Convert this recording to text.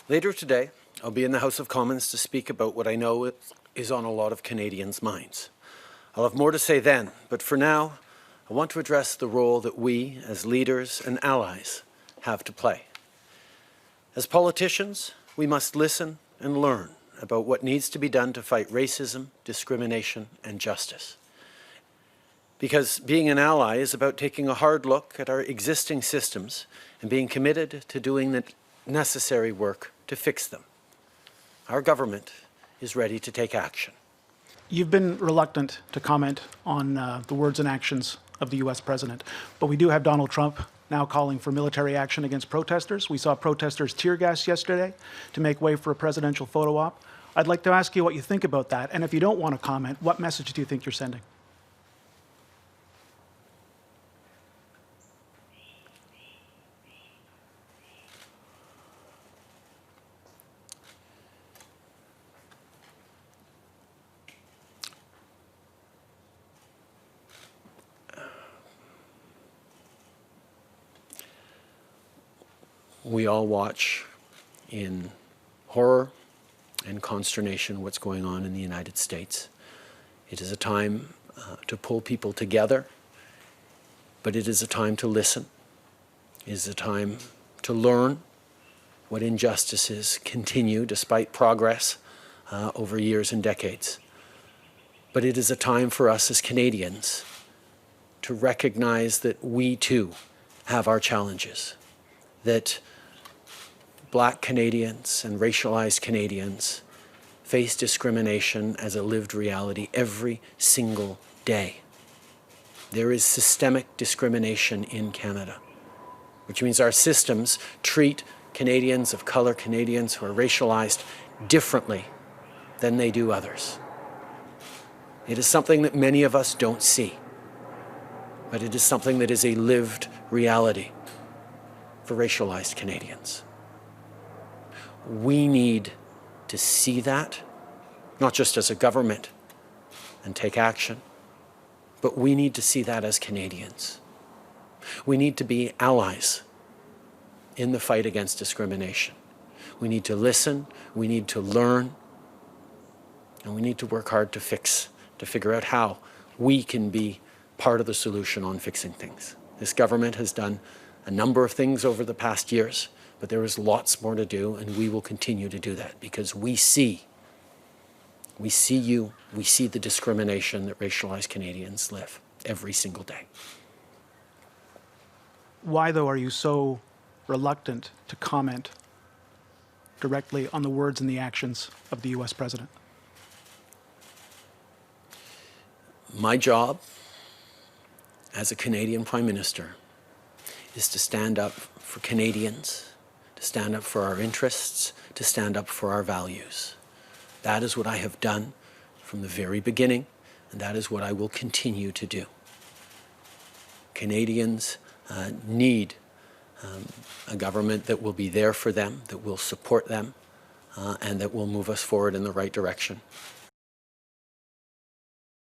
Later today, I'll be in the House of Commons to speak about what I know is on a lot of Canadians' minds. I'll have more to say then, but for now, I want to address the role that we, as leaders and allies, have to play. As politicians, we must listen and learn about what needs to be done to fight racism, discrimination, and justice. Because being an ally is about taking a hard look at our existing systems and being committed to doing the necessary work to fix them. Our government is ready to take action. You've been reluctant to comment on the words and actions of the U.S. president, but we do have Donald Trump now calling for military action against protesters. We saw protesters tear gas yesterday to make way for a presidential photo op. I'd like to ask you what you think about that, and if you don't want to comment, what message do you think you're sending? We all watch in horror and consternation what's going on in the United States. It is a time to pull people together, but it is a time to listen. It is a time to learn what injustices continue despite progress over years and decades. But it is a time for us as Canadians to recognize that we too have our challenges, that Black Canadians and racialized Canadians face discrimination as a lived reality every single day. There is systemic discrimination in Canada, which means our systems treat Canadians of color, Canadians who are racialized, differently than they do others. It is something that many of us don't see, but it is something that is a lived reality for racialized Canadians. We need to see that, not just as a government and take action, but we need to see that as Canadians. We need to be allies in the fight against discrimination. We need to listen, we need to learn, and we need to work hard to figure out how we can be part of the solution on fixing things. This government has done a number of things over the past years, but there is lots more to do, and we will continue to do that because we see you, we see the discrimination that racialized Canadians live every single day. Why, though, are you so reluctant to comment directly on the words and the actions of the U.S. president? My job as a Canadian Prime Minister is to stand up for Canadians, to stand up for our interests, to stand up for our values. That is what I have done from the very beginning, and that is what I will continue to do. Canadians need a government that will be there for them, that will support them, and that will move us forward in the right direction.